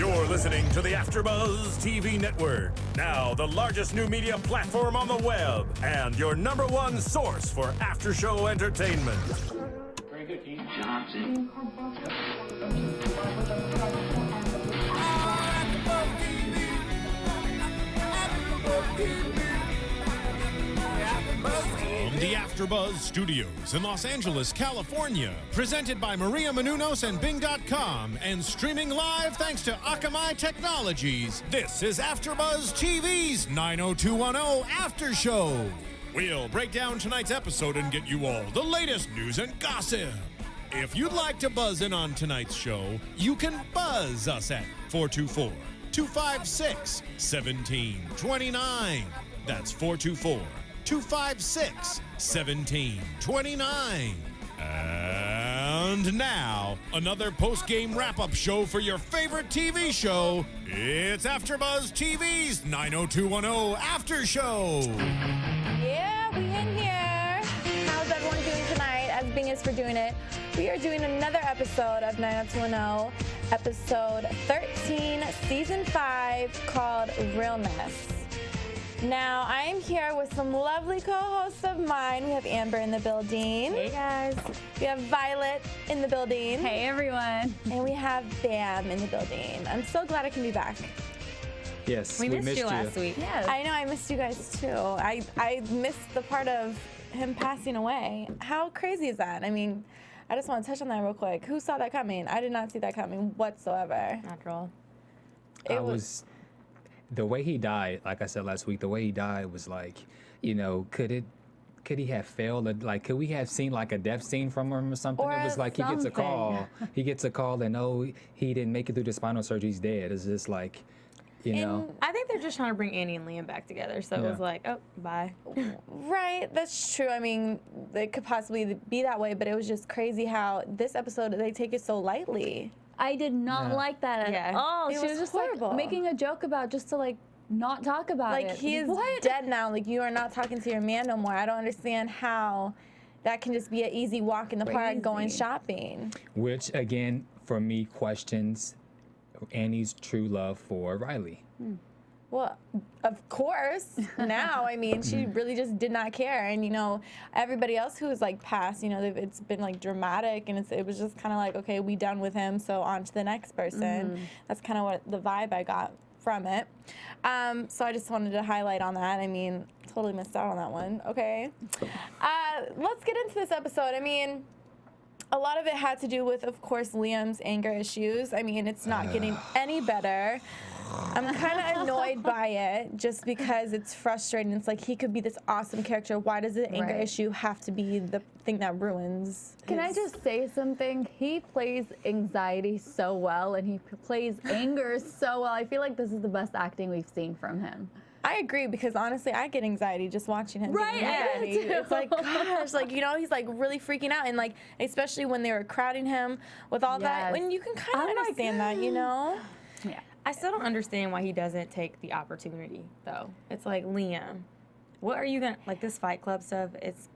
You're listening to the AfterBuzz TV network, now the largest new media platform on the web, and your #1 source for after-show entertainment. Very good, Keith Johnson. From the AfterBuzz Studios in Los Angeles, California, presented by Maria Menounos and Bing.com, and streaming live thanks to Akamai Technologies, this is AfterBuzz TV's 90210 After Show. We'll break down tonight's episode and get you all the latest news and gossip. If you'd like to buzz in on tonight's show, you can buzz us at 424-256-1729. That's 424-256-1729. And now, another post-game wrap-up show for your favorite TV show. It's AfterBuzz TV's 90210 After Show. Yeah, we in here. How's everyone doing tonight? As Bing is for doing it, we are doing another episode of 90210, episode 13, season 5, called Realness. Now, I am here with some lovely co-hosts of mine. We have Amber in the building. Hey, guys. We have Violet in the building. Hey, everyone. And we have Bam in the building. I'm so glad I can be back. Yes, We missed you last week. Yes. I know, I missed you guys too. I missed the part of him passing away. How crazy is that? I mean, I just want to touch on that real quick. Who saw that coming? I did not see that coming whatsoever. After all. The way he died, like I said last week, the way he died was like, you know, could he have failed? Like, could we have seen like a death scene from him or something? Or it was like he gets a call. He gets a call and he didn't make it through the spinal surgery. He's dead. It's just like, you know. I think they're just trying to bring Annie and Liam back together. So it was like, oh, bye. Right, that's true. I mean, it could possibly be that way, but it was just crazy how this episode, they take it so lightly. I did not like that at all. It She was was just horrible. like making a joke about just to like not talk about it. Like, he is dead now. Like, you are not talking to your man no more. I don't understand how that can just be an easy walk in the park going shopping. Which, again, for me, questions Annie's true love for Riley. Well, of course, now, I mean, she really just did not care. And, you know, everybody else who was, like, passed, you know, it's been, like, dramatic. And it was just kind of like, okay, we done with him, so on to the next person. That's kind of what the vibe I got from it. So I just wanted to highlight on that. I mean, totally missed out on that one. Okay. Let's get into this episode. I mean, a lot of it had to do with, of course, Liam's anger issues. I mean, it's not getting any better. I'm kind of annoyed by it just because it's frustrating. It's like, he could be this awesome character. Why does the anger issue have to be the thing that ruins Can I just say something? He plays anxiety so well, and he plays anger so well. I feel like this is the best acting we've seen from him. I agree, because honestly, I get anxiety just watching him. Get anxiety. It's like, gosh, like, you know, he's like really freaking out, and like, especially when they were crowding him with all that. When you can kind of understand that, you know. Yeah. I still don't understand why he doesn't take the opportunity, though. It's like, Liam, what are you going to, like, this Fight Club stuff, it's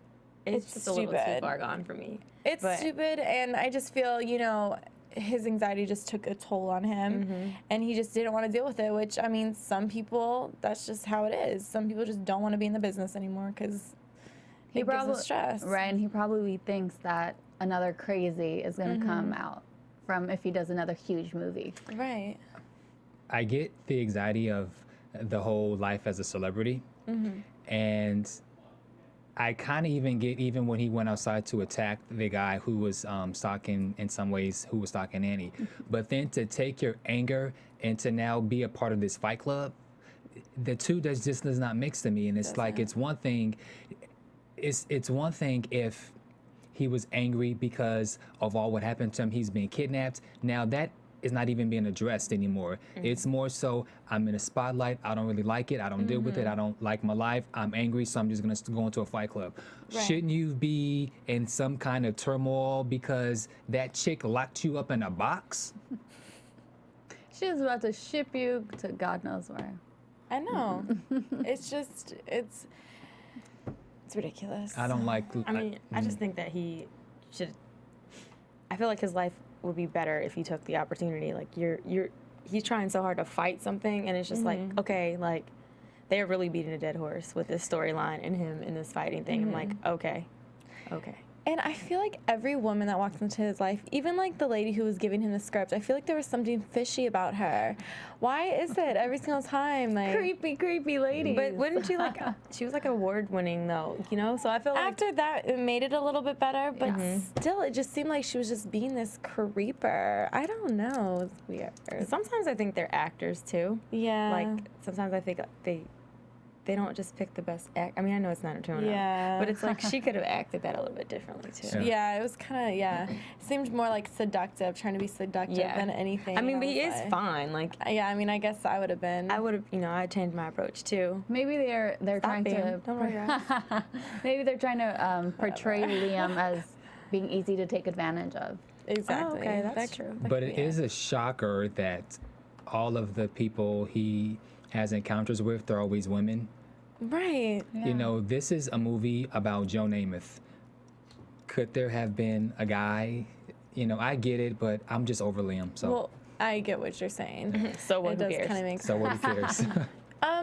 just a little too far gone for me. It's stupid, and I just feel, you know, his anxiety just took a toll on him, and he just didn't want to deal with it, which, I mean, some people, that's just how it is. Some people just don't want to be in the business anymore because it gives them stress. Right, and he probably thinks that another crazy is going to come out from if he does another huge movie. Right. I get the anxiety of the whole life as a celebrity, and I kind of even get, even when he went outside to attack the guy who was stalking, in some ways, who was stalking Annie. But then to take your anger and to now be a part of this fight club, the two just does not mix to me. And it's like, it's one thing if he was angry because of all what happened to him, he's being kidnapped. Now that is not even being addressed anymore. It's more so, I'm in a spotlight, I don't really like it, I don't deal with it, I don't like my life, I'm angry, so I'm just gonna go into a fight club. Shouldn't you be in some kind of turmoil because that chick locked you up in a box? She was about to ship you to God knows where. I know. It's just, it's ridiculous. I don't like... I mean, I just think that he should, I feel like his life would be better if he took the opportunity. Like, you're he's trying so hard to fight something, and it's just like, okay, like they're really beating a dead horse with this storyline and him in this fighting thing. I'm like, okay. And I feel like every woman that walks into his life, even like the lady who was giving him the script, I feel like there was something fishy about her. Why is it every single time? Like Creepy lady. But wouldn't she like? She was like award-winning though, you know. So I feel like after that, it made it a little bit better, but still, it just seemed like she was just being this creeper. I don't know. It's weird. sometimes I think they're actors too. Yeah. Like sometimes I think they don't just pick the best act. I mean, I know it's not a tune Yeah. but it's like she could have acted that a little bit differently too. Yeah, it was kind of, it seemed more like seductive, trying to be seductive than anything. I mean, and but he was is like- fine. Like, Yeah, I mean, I guess I would have been. I would have, I'd changed my approach too. Maybe they're trying Bam. to Don't worry, guys. maybe they're trying to portray Liam as being easy to take advantage of. Exactly. Oh, okay, that's That- true. that But could it be is a shocker that all of the people he has encounters with, they're always women. Right. You know, this is a movie about Joe Namath. Could there have been a guy? You know, I get it, but I'm just over Liam. So, Well, I get what you're saying. So what It who does cares? kind of make so what cares?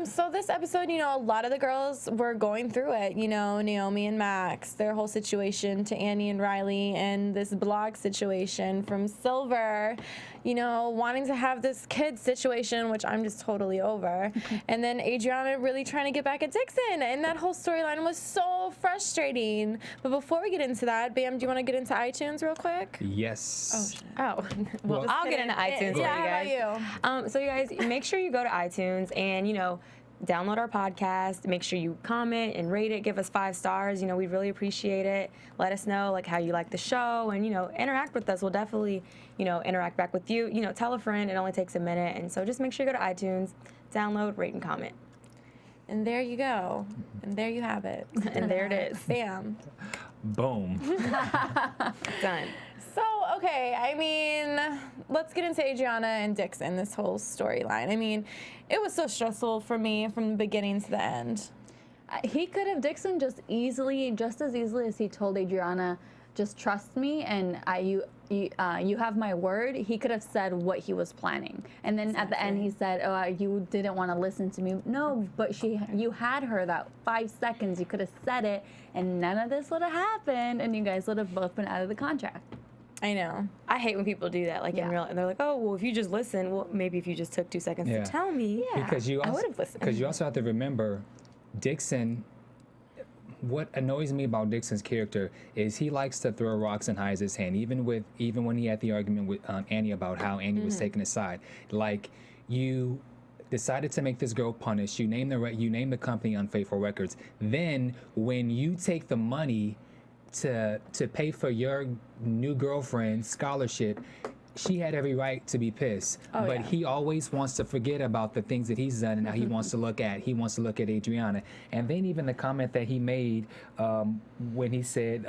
So this episode, a lot of the girls were going through it. Naomi and Max, their whole situation, to Annie and Riley, and this blog situation from Silver, wanting to have this kid situation, which I'm just totally over. And then Adriana really trying to get back at Dixon, and that whole storyline was so frustrating. But before we get into that, Bam, do you want to get into iTunes real quick? Yes. Oh, well, I'll get into iTunes for you guys. Yeah, how about you? So you guys, make sure you go to iTunes and, download our podcast. Make sure you comment and rate it. Give us 5 stars. We'd really appreciate it. Let us know, like, how you like the show and, interact with us. We'll definitely, interact back with you. Tell a friend. It only takes a minute. And so just make sure you go to iTunes, download, rate, and comment. And there you go. And there you have it. And there it is. Bam. Boom. Done. So, okay, I mean, let's get into Adriana and Dixon, this whole storyline. I mean, it was so stressful for me from the beginning to the end. He could have, Dixon, just as easily as he told Adriana, just trust me and you have my word. He could have said what he was planning. And then at the end he said, oh, you didn't want to listen to me. No, but you had her that 5 seconds. You could have said it and none of this would have happened and you guys would have both been out of the contract. I know. I hate when people do that, like in real, and they're like, "Oh, well, if you just listen, well, maybe if you just took 2 seconds to tell me, Because you I also, would have listened." Because you also have to remember, Dixon. What annoys me about Dixon's character is he likes to throw rocks and hides his hand, even when he had the argument with Annie about how Annie was taking his side. Like, you decided to make this girl punished. You name the company Unfaithful Records. Then when you take the money to pay for your new girlfriend's scholarship, she had every right to be pissed. But he always wants to forget about the things that he's done and now he wants to look at Adriana. And then even the comment that he made when he said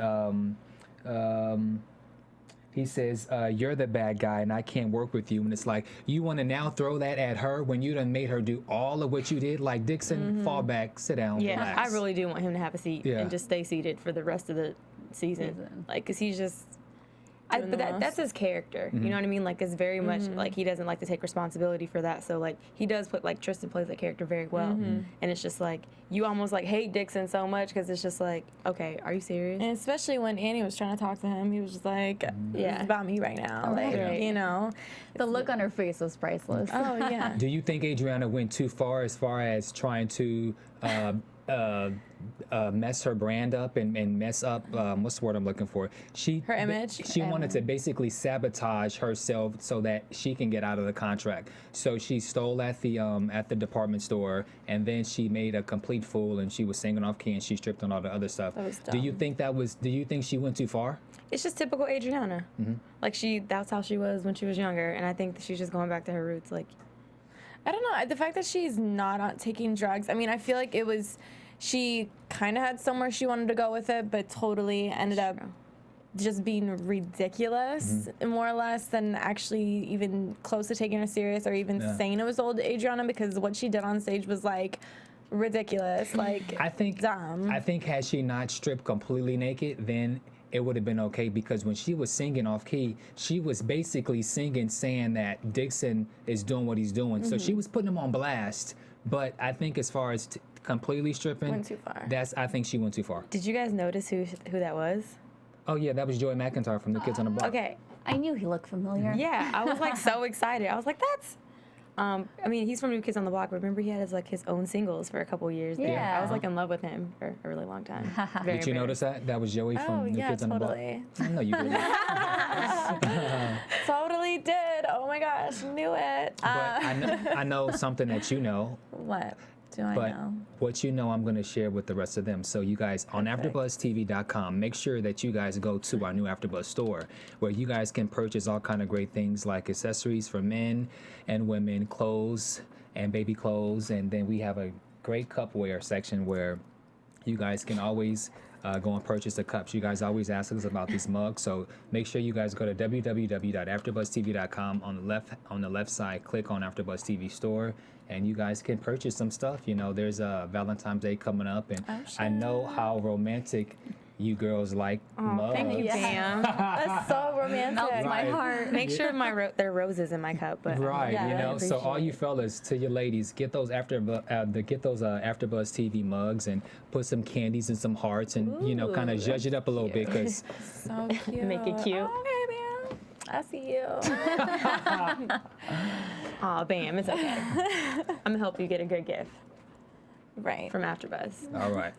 you're the bad guy and I can't work with you, and it's like, you want to now throw that at her when you done made her do all of what you did? Like, Dixon, fall back, sit down, Yeah, relax. I really do want him to have a seat and just stay seated for the rest of the season. Like, because he's just, but that's his character. You know what I mean? Like, it's very much like he doesn't like to take responsibility for that. So, like, he does put, like, Tristan plays that character very well. And it's just like, you almost, like, hate Dixon so much because it's just like, okay, are you serious? And especially when Annie was trying to talk to him, he was just like, it's about me right now. Like, Right. The look on her face was priceless. Oh, yeah. Do you think Adriana went too far as trying to mess her brand up and mess up what's the word I'm looking for? Her image? She wanted to basically sabotage herself so that she can get out of the contract. So she stole at the department store, and then she made a complete fool, and she was singing off key, and she stripped on all the other stuff. That was Do you dumb. think she went too far? It's just typical Adriana. Like, that's how she was when she was younger. And I think that she's just going back to her roots. Like, I don't know. The fact that she's not taking drugs, I mean, I feel like she kind of had somewhere she wanted to go with it, but totally ended up just being ridiculous, more or less, than actually even close to taking her serious or even saying it was old Adriana, because what she did on stage was, like, ridiculous, like, I think dumb. I think had she not stripped completely naked, then it would have been okay, because when she was singing off key, she was basically singing saying that Dixon is doing what he's doing. So she was putting him on blast. But I think as far as completely stripping, Went too far. I think she went too far. Did you guys notice who that was? Oh yeah, that was Joey McIntyre from The Kids on the Block. Okay. I knew he looked familiar. Yeah, I was like so excited. I was like, that's. I mean, he's from New Kids on the Block. Remember, he had his own singles for a couple years there. Yeah. I was like in love with him for a really long time. Did you notice that? That was Joey from New Kids on the Block. Totally. I know you did. Totally did. Oh my gosh, knew it. But I know something that you know. What do I But know? what you know, I'm going to share with the rest of them. So you guys, on AfterBuzzTV.com, make sure that you guys go to our new AfterBuzz store, where you guys can purchase all kind of great things like accessories for men and women, clothes and baby clothes. And then we have a great cupware section where you guys can always go and purchase the cups. You guys always ask us about these mugs, so make sure you guys go to www.afterbuzztv.com. On the left side, click on AfterBuzz TV store, and you guys can purchase some stuff. You know, there's Valentine's Day coming up, and I know how romantic you girls like mugs. Thank you, Pam. That's so romantic. Melts my heart. Make sure there are roses in my cup. But Right, Yeah, you I know. So all you fellas, to your ladies, get those AfterBuzz TV mugs and put some candies and some hearts, and kind of judge it up a little bit, because So cute. Make it cute. Okay, man. I see you. Aw, Bam, it's okay. I'm gonna help you get a good gift Right. from AfterBuzz. all right.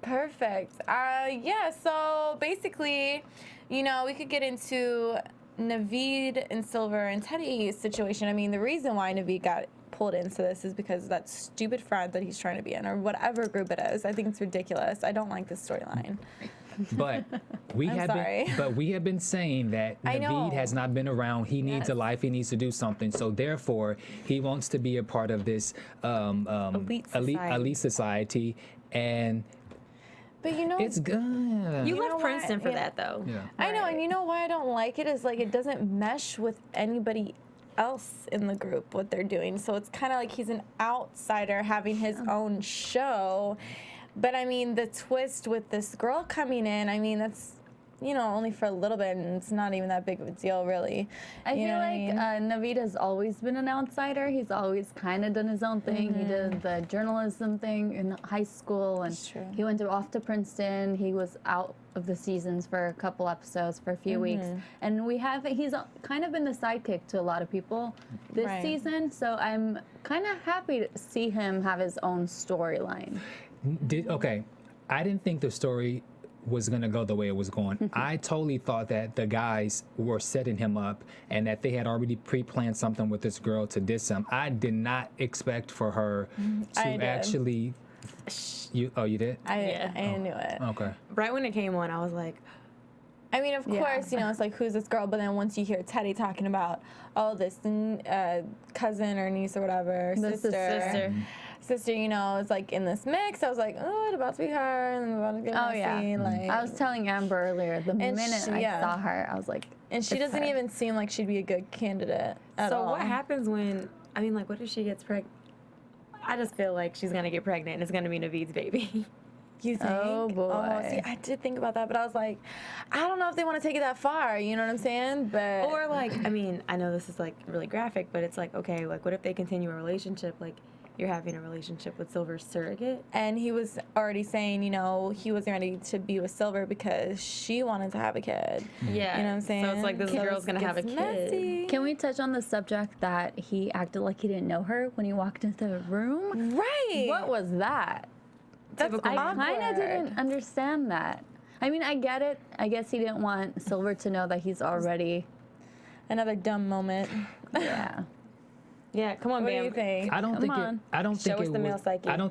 Perfect. Yeah, so basically, we could get into Navid and Silver and Teddy's situation. I mean, the reason why Navid got pulled into this is because of that stupid frat that he's trying to be in, or whatever group it is. I think it's ridiculous. I don't like this storyline. But we have been saying that I know. Navid has not been around. He needs a Yes. life. He needs to do something. So therefore, he wants to be a part of this elite society, and But it's good. You know left what? Princeton for Yeah. that, though. Yeah. I know, and you know why I don't like it is like it doesn't mesh with anybody else in the group what they're doing. So it's kind of like he's an outsider having his own show. But I mean, the twist with this girl coming in, I mean, that's only for a little bit, and it's not even that big of a deal, really. I You feel know what like Navid has always been an outsider. He's always kind of done his own thing. He did the journalism thing in high school, and That's true. he went off to Princeton. He was out of the seasons for a couple episodes for a few weeks, and he's kind of been the sidekick to a lot of people this Right. season. So I'm kind of happy to see him have his own storyline. Okay, I didn't think the story was going to go the way it was going. I totally thought that the guys were setting him up and that they had already pre-planned something with this girl to diss him. I did not expect for her to I did. actually... You did? I knew it. Okay. Right when it came on, I was like, I mean, of course, it's like, who's this girl? But then once you hear Teddy talking about, this cousin or niece or whatever, sister, it's like in this mix. I was like, oh, it's about to be her, and then about to get messy. Like, I was telling Amber earlier, the minute I yeah. saw her, I was like, and she it's doesn't her. even seem like she'd be a good candidate at all. so what happens when, what if she gets pregnant? I just feel like she's gonna get pregnant and it's gonna be Navid's baby. You think? Oh, boy. See, I did think about that, but I was like, I don't know if they want to take it that far. You know what I'm saying? But Or I know this is like really graphic, but it's like, okay, like what if they continue a relationship? Like you're having a relationship with Silver's surrogate. And he was already saying, he wasn't ready to be with Silver because she wanted to have a kid. Yeah. You know what I'm saying? So it's like this girl's gonna have a gets kid. messy. Can we touch on the subject that he acted like he didn't know her when he walked into the room? Right. What was that? That's Typical I kind of awkward. didn't understand that. I mean, I get it. I guess he didn't want Silver to know that he's already. Another dumb moment. Yeah. Yeah, come on, What Bam. do you think? I don't think on.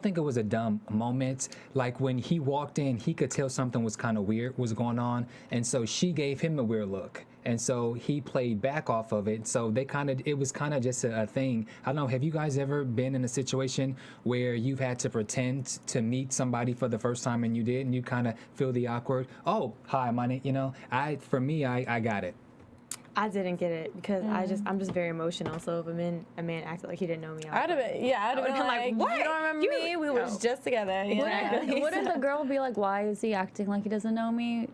it was a dumb moment. Like when he walked in, he could tell something was kind of weird was going on, and so she gave him a weird look, and so he played back off of it. So it was kind of just a thing. I don't know. Have you guys ever been in a situation where you've had to pretend to meet somebody for the first time and you did, and you kind of feel the awkward? Oh, hi, my name. For me, I got it. I didn't get it because I'm just very emotional. So if a man acted like he didn't know me, I'd have been like, what? You don't remember me? We were just together. Wouldn't the girl be like, why is he acting like he doesn't know me?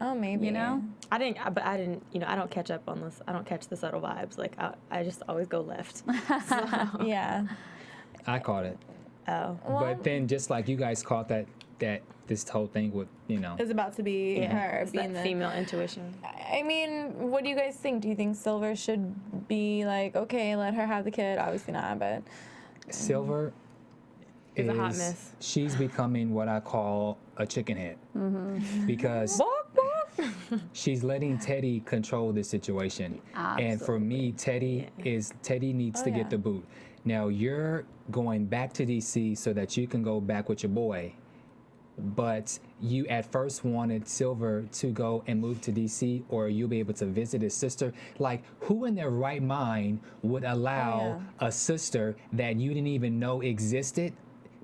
Oh, maybe. You know? I didn't, you know, I don't catch up on this. I don't catch the subtle vibes. Like, I just always go left. So, Yeah. I caught it. oh. But then just like you guys caught that this whole thing with, you know. Is about to be her It's being that the female intuition. I mean, what do you guys think? Do you think Silver should be like, okay, let her have the kid? Obviously not, but Silver Is a hot mess. She's becoming what I call a chicken head. Because she's letting Teddy control the situation. And for me, Teddy needs to get the boot. Now you're going back to DC so that you can go back with your boy. But you at first wanted Silver to go and move to DC, or you'll be able to visit his sister. Like, who in their right mind would allow a sister that you didn't even know existed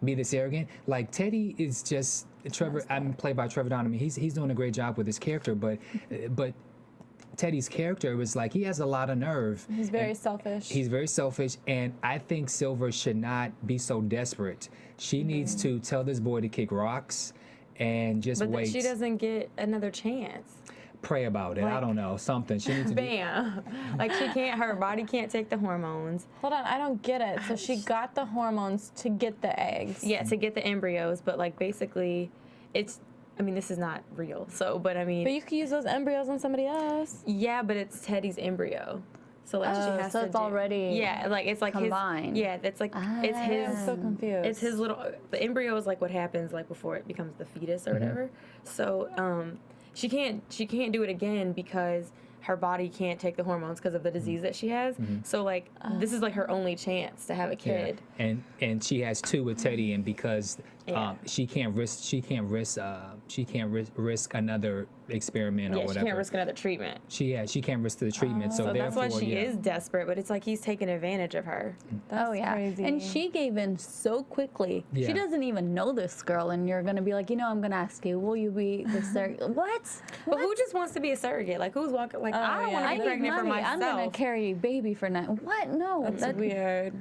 be this arrogant? Like, Teddy is just Trevor. I'm played by Trevor Donovan. He's doing a great job with his character, but Teddy's character was like, he has a lot of nerve. he's very selfish. He's very selfish, and I think Silver should not be so desperate. She needs to tell this boy to kick rocks and just But wait. she doesn't get another chance. Pray about it. I don't know, something. She needs to Bam. Like, she can't, her body can't take the hormones. Hold on, I don't get it. So she got the hormones to get the eggs. Yeah, to get the embryos, but like basically it's, I mean, this is not real. So, but I mean, But you could use those embryos on somebody else. yeah, but it's Teddy's embryo. So like she has so to it's already yeah, like it's like combined. his, yeah, it's like it's his, I'm so confused. it's his little, the embryo is like what happens like before it becomes the fetus or whatever. So she can't do it again because her body can't take the hormones because of the disease that she has. So like this is like her only chance to have a kid. Yeah. And she has two with Teddy, and because she can't risk another experiment or Yeah, whatever. she can't risk another treatment. She can't risk the treatment. So So that's why therefore, she is desperate, but it's like he's taking advantage of her. That's crazy. And she gave in so quickly. Yeah. She doesn't even know this girl, and you're gonna be like, you know, I'm gonna ask you, will you be the surrogate? What? But who just wants to be a surrogate? Like, who's walking? Like, I don't want to I be need pregnant for money. myself. I'm gonna carry a baby for now. What? No, That's weird.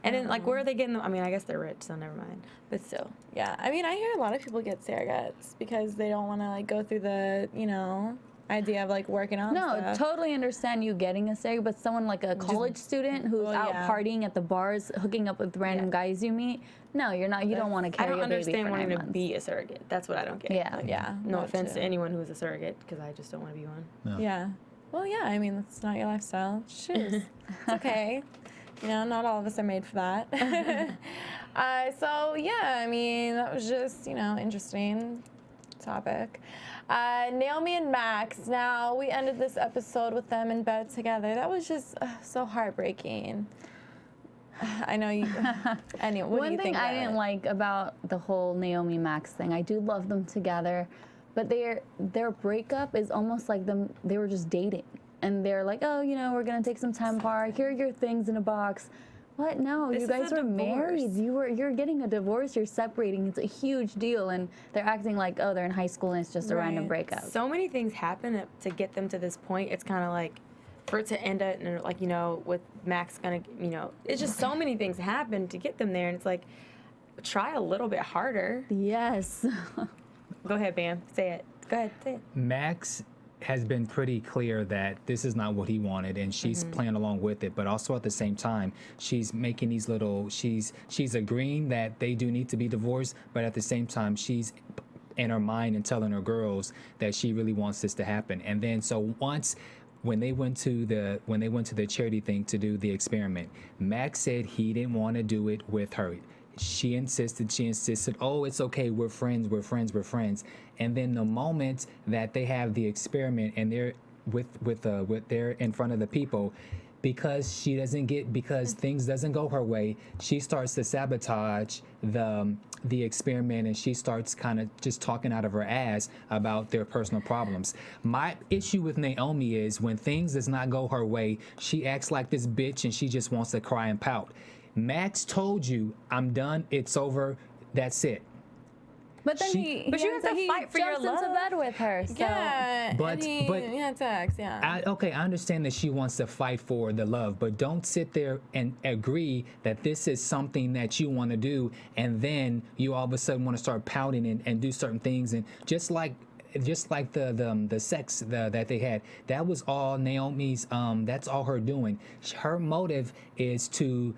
And then, like, where are they getting them? I mean, I guess they're rich, so never mind. But still. Yeah, I mean, I hear a lot of people get surrogates because they don't want to like go through the, you know, idea of like working on No, stuff. totally understand you getting a surrogate, but someone like a college student who's out partying at the bars, hooking up with random guys you meet. No, you're not. You don't want to I carry don't a baby understand for 9 wanting to months. be a surrogate. That's what I don't get. Yeah. Like, Yeah, No that offense too. to anyone who's a surrogate, because I just don't want to be one. Yeah. Well, yeah. I mean, that's not your lifestyle. Choose. It's okay. You know, not all of us are made for that. So yeah, I mean, that was just, you know, interesting topic. Naomi and Max. Now, we ended this episode with them in bed together. That was just so heartbreaking. I know you. Anyway, what do One you thing think I about didn't it? like about the whole Naomi Max thing, I do love them together, but their breakup is almost like they were just dating. And they're like, oh, you know, we're gonna take some time apart. Here are your things in a box. What? No, This you is guys a were married. divorce. You're getting a divorce. You're separating. It's a huge deal, and they're acting like, oh, they're in high school and it's just a random Right. breakup. So many things happen to get them to this point. It's kind of like, for it to end up, like, you know, with Max gonna, you know, it's just so many things happen to get them there. And it's like, try a little bit harder. Yes. Go ahead, Bam. Say it. Go ahead. Say it. Max has been pretty clear that this is not what he wanted, and she's playing along with it, but also at the same time she's making these little she's agreeing that they do need to be divorced, but at the same time she's in her mind and telling her girls that she really wants this to happen. And then so once when they went to the charity thing to do the experiment, Max said he didn't want to do it with her. She insisted, oh, it's okay, we're friends. And then the moment that they have the experiment and they're they're in front of the people, because things doesn't go her way, she starts to sabotage the experiment, and she starts kind of just talking out of her ass about their personal problems. My issue with Naomi is when things does not go her way, she acts like this bitch and she just wants to cry and pout. Max told you, I'm done, it's over, that's it. But then She- But you have to fight for your jumps into love. bed with her. So. Yeah, But- he had sex. Yeah. I understand that she wants to fight for the love, but don't sit there and agree that this is something that you want to do, and then you all of a sudden want to start pouting and do certain things. And just like just like the sex that they had, that was all Naomi's. That's all her doing. Her motive is to,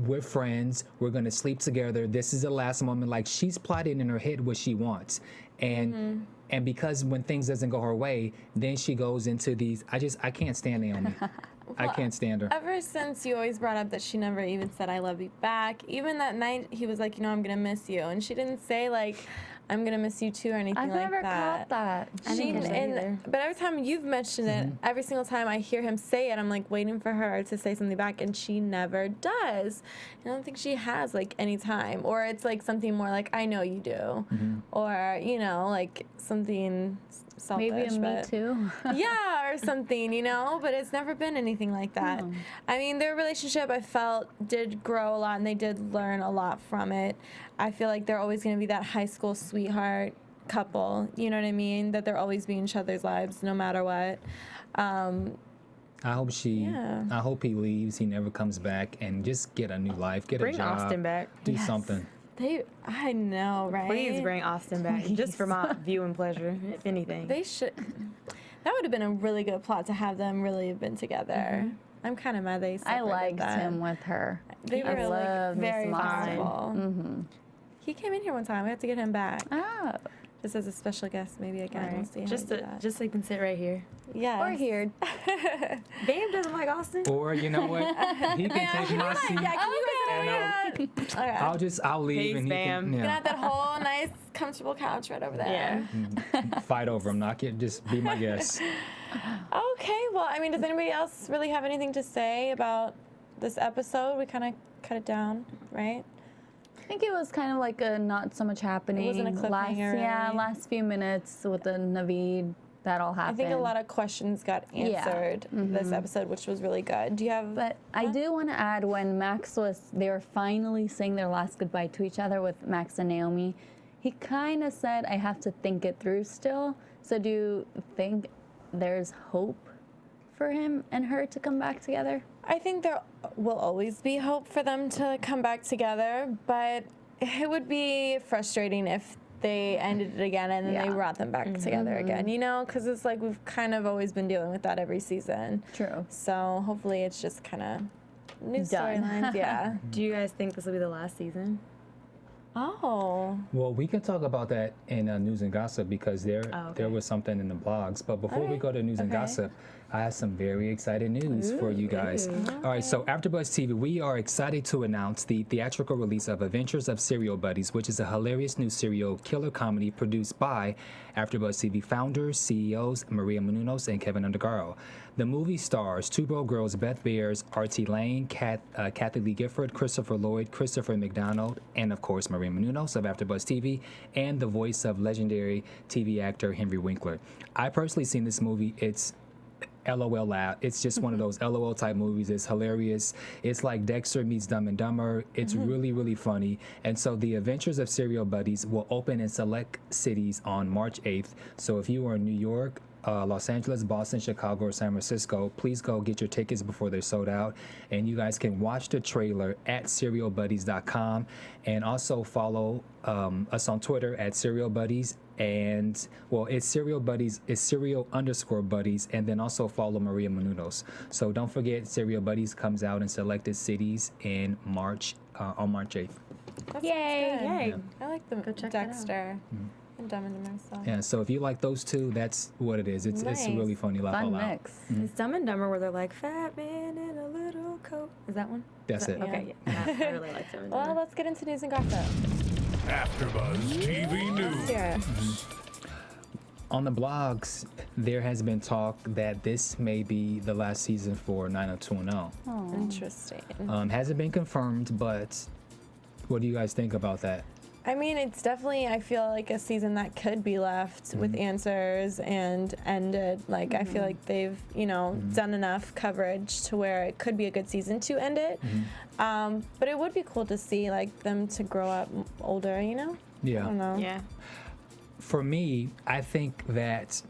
we're friends, we're gonna sleep together, this is the last moment. Like, she's plotting in her head what she wants, and because when things doesn't go her way, then she goes into these. I can't stand Naomi. I can't stand her. Ever since you always brought up that she never even said I love you back, even that night he was like, I'm gonna miss you, and she didn't say like, I'm gonna miss you too or anything I've like never that. caught that. I didn't get that either. But every time you've mentioned it, every single time I hear him say it, I'm like waiting for her to say something back, and she never does. I don't think she has like any time, or it's like something more like I know you do, or like something selfish. Maybe a me too. Yeah, or something, but it's never been anything like that. I mean, their relationship, I felt, did grow a lot, and they did learn a lot from it. I feel like they're always going to be that high school sweetheart couple, you know what I mean? That they're always be in each other's lives no matter what. I hope I hope he leaves, he never comes back, and just get a new life, get Bring a job. Austin back. Do something. I know, right? Please bring Austin back, just for my viewing pleasure, if anything. They should. That would have been a really good plot to have them really have been together. I'm kind of mad they separated. I liked them. him with her. They were loved me very some Austin. possible. He came in here one time. We have to get him back. Oh. Just as a special guest, maybe again. Right. We'll see how Just we do that. so you can sit right here. Yeah. Or here. Bam doesn't like Austin. Or you know what? He can take my seat. Yeah, can you guys okay. I'll leave, Peace, and he Bam. can You can have that whole nice, comfortable couch right over there. Yeah. fight over him. Not get, just be my guest. Okay, well, I mean, does anybody else really have anything to say about this episode? We kind of cut it down, right? I think it was kind of like a not so much happening. It wasn't a cliffhanger, right? Last few minutes with the Navid, that all happened. I think a lot of questions got answered this episode, which was really good. Do you have? But I do want to add, when they were finally saying their last goodbye to each other with Max and Naomi, he kind of said, I have to think it through still. So do you think there's hope for him and her to come back together? I think there will always be hope for them to come back together, but it would be frustrating if they ended it again and then they brought them back together again, because it's like we've kind of always been dealing with that every season. True. So hopefully it's just kind of new Done. storylines. Yeah. Do you guys think this will be the last season? Oh. Well, we can talk about that in news and gossip, because there was something in the blogs. But before we go to news and gossip, I have some very exciting news for you guys. All right, so AfterBuzz TV, we are excited to announce the theatrical release of Adventures of Serial Buddies, which is a hilarious new serial killer comedy produced by AfterBuzz TV founders, CEOs Maria Menounos and Kevin Undergaro. The movie stars two broke girls, Beth Bears, R.T. Lane, Kathy Lee Gifford, Christopher Lloyd, Christopher McDonald, and of course Maria Menounos of AfterBuzz TV, and the voice of legendary TV actor Henry Winkler. I personally seen this movie. It's LOL laugh. It's just one of those LOL type movies. It's hilarious. It's like Dexter meets Dumb and Dumber. It's really, really funny. And so the Adventures of Serial Buddies will open in select cities on March 8th. So if you are in New York, Los Angeles, Boston, Chicago, or San Francisco, please go get your tickets before they're sold out. And you guys can watch the trailer at serialbuddies.com, and also follow us on Twitter at Serial Buddies. And well, it's Serial Buddies, it's Serial_Buddies, and then also follow Maria Menounos. So don't forget, Serial Buddies comes out in selected cities in March, on March 8th. Yay. Yay. I like the Dexter and Dumb and Dumber. So. Yeah, so if you like those two, that's what it is. It's really funny. Laugh Fun out loud. mix. It's Dumb and Dumber where they're like, fat man in a little coat. Is that one? That's it. Okay, yeah. I really like Dumb and Dumber. Well, let's get into news and gossip. AfterBuzz TV News. Yeah. On the blogs, there has been talk that this may be the last season for 90210. Interesting. Hasn't been confirmed, but what do you guys think about that? I mean, it's definitely, I feel like a season that could be left with answers and ended. Like, I feel like they've, done enough coverage to where it could be a good season to end it. But it would be cool to see, like, them to grow up older, Yeah. I don't know. Yeah. For me, I think that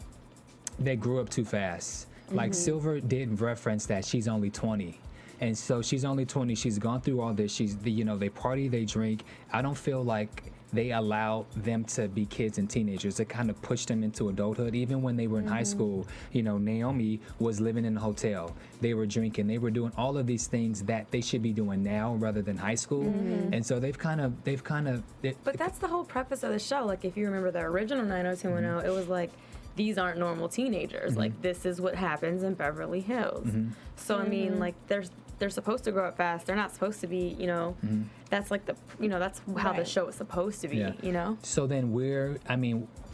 they grew up too fast. Like, Silver did reference that she's only 20. And so she's only 20. She's gone through all this. They party, they drink. I don't feel like they allow them to be kids and teenagers. It kind of pushed them into adulthood. Even when they were in high school, you know, Naomi was living in a hotel. They were drinking. They were doing all of these things that they should be doing now rather than high school. And so they've kind of. But that's the whole preface of the show. Like, if you remember the original 90210, it was like, these aren't normal teenagers. Like, this is what happens in Beverly Hills. So I mean, like, they're supposed to grow up fast. They're not supposed to be, you know, that's like the, you know, that's how the show is supposed to be, you know? So then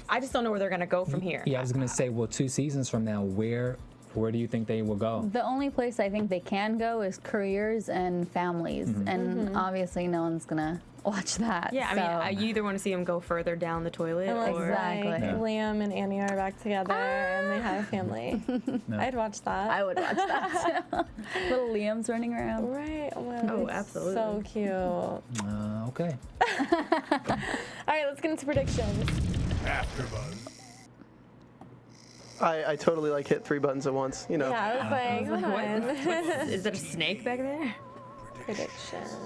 I just don't know where they're going to go from here. Yeah, I was going to say, well, 2 seasons from now, where do you think they will go? The only place I think they can go is careers and families. And obviously no one's going to watch that. Yeah, I mean, you either want to see them go further down the toilet or... Exactly. Like, Liam and Annie are back together and they have a family. I'd watch that. I would watch that. Little Liam's running around. Right. Oh, absolutely. So cute. Okay. All right, let's get into predictions. AfterBuzz. I totally like hit 3 buttons at once, you know. Yeah, I was like, come on. Is there a snake back there? Predictions.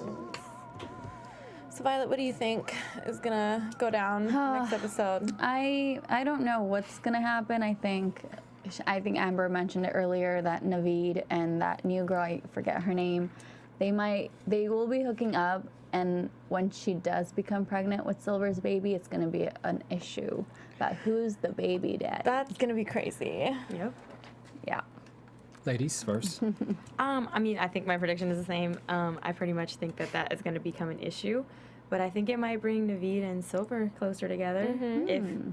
So Violet, what do you think is gonna go down next episode? I don't know what's gonna happen. I think Amber mentioned it earlier that Navid and that new girl, I forget her name, they will be hooking up, and when she does become pregnant with Silver's baby, it's gonna be an issue about who's the baby dad. That's gonna be crazy. Yep. Yeah. Ladies first. I mean, I think my prediction is the same. I pretty much think that is going to become an issue, but I think it might bring Navid and Silver closer together,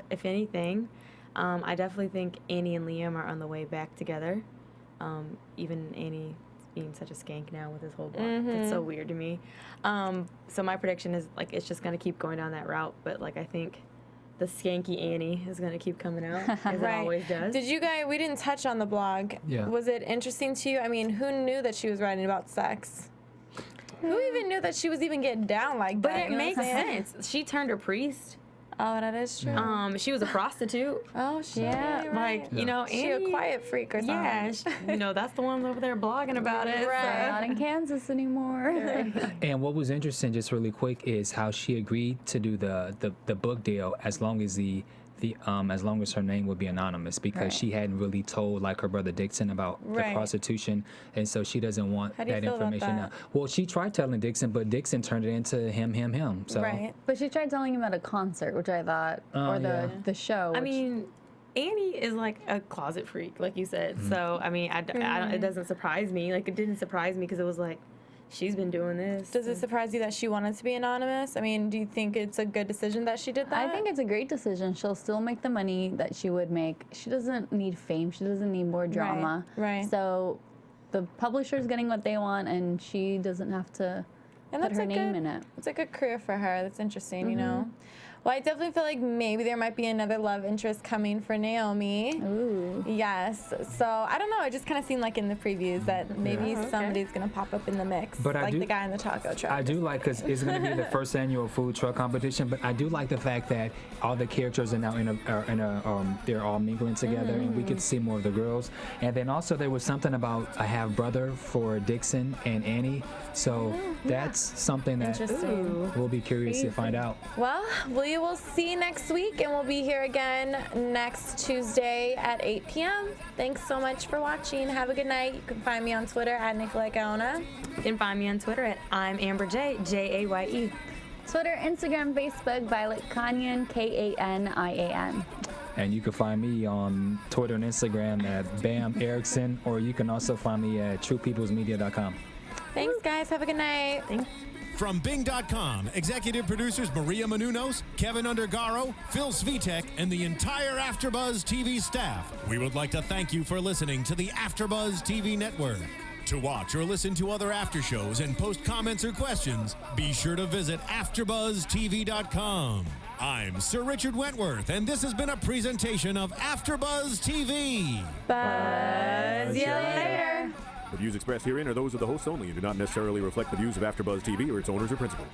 if anything. I definitely think Annie and Liam are on the way back together. Even Annie being such a skank now with his whole block. It's so weird to me. So my prediction is, like, it's just going to keep going down that route, but, like, I think the skanky Annie is going to keep coming out, as it always does. Did you guys, we didn't touch on the blog. Yeah. Was it interesting to you? I mean, who knew that she was writing about sex? Who even knew that she was even getting down like But that? it you know makes what I'm saying? sense. She turned a priest. Oh, that is true. She was a prostitute. Oh, shit. Yeah, right. like, you know, She a Annie, quiet freak or something. yeah, you know, that's the ones over there blogging about it. Right. Not in Kansas anymore. And what was interesting, just really quick, is how she agreed to do the book deal as long as as long as her name would be anonymous, because she hadn't really told, like, her brother Dixon about the prostitution, and so she doesn't want How do you that feel about information that? out. Well, she tried telling Dixon, but Dixon turned it into him. So Right. But she tried telling him at a concert, which I thought, or the show. I which- mean, Annie is like a closet freak, like you said. So, I mean, I don't, it doesn't surprise me. Like, it didn't surprise me because it was like, she's been doing this. Does it surprise you that she wanted to be anonymous? I mean, do you think it's a good decision that she did that? I think it's a great decision. She'll still make the money that she would make. She doesn't need fame. She doesn't need more drama. Right. So the publisher's getting what they want, and she doesn't have to put her name in it. It's a good career for her. That's interesting, you know? Well, I definitely feel like maybe there might be another love interest coming for Naomi. Ooh. Yes. So, I don't know. It just kind of seemed like in the previews that maybe somebody's going to pop up in the mix. But like the guy in the taco truck. I do like, because it's going to be the first annual food truck competition, but I do like the fact that all the characters are now they're all mingling together, and we get to see more of the girls. And then also there was something about a half brother for Dixon and Annie, so that's something that Interesting. we'll be curious to find out. Well, we will see next week, and we'll be here again next Tuesday at 8 p.m. Thanks so much for watching. Have a good night. You can find me on Twitter at Nicolette Gaona. You can find me on Twitter at I'm Amber J, Jaye. Twitter, Instagram, Facebook, Violet Kanyan, Kanian. And you can find me on Twitter and Instagram at Bam Erickson, or you can also find me at truepeoplesmedia.com. Thanks, guys. Have a good night. Thanks. From Bing.com, executive producers Maria Menounos, Kevin Undergaro, Phil Svitek, and the entire AfterBuzz TV staff, we would like to thank you for listening to the AfterBuzz TV network. To watch or listen to other after shows and post comments or questions, be sure to visit AfterBuzzTV.com. I'm Sir Richard Wentworth, and this has been a presentation of AfterBuzz TV. Buzz you later. The views expressed herein are those of the hosts only and do not necessarily reflect the views of AfterBuzz TV or its owners or principals.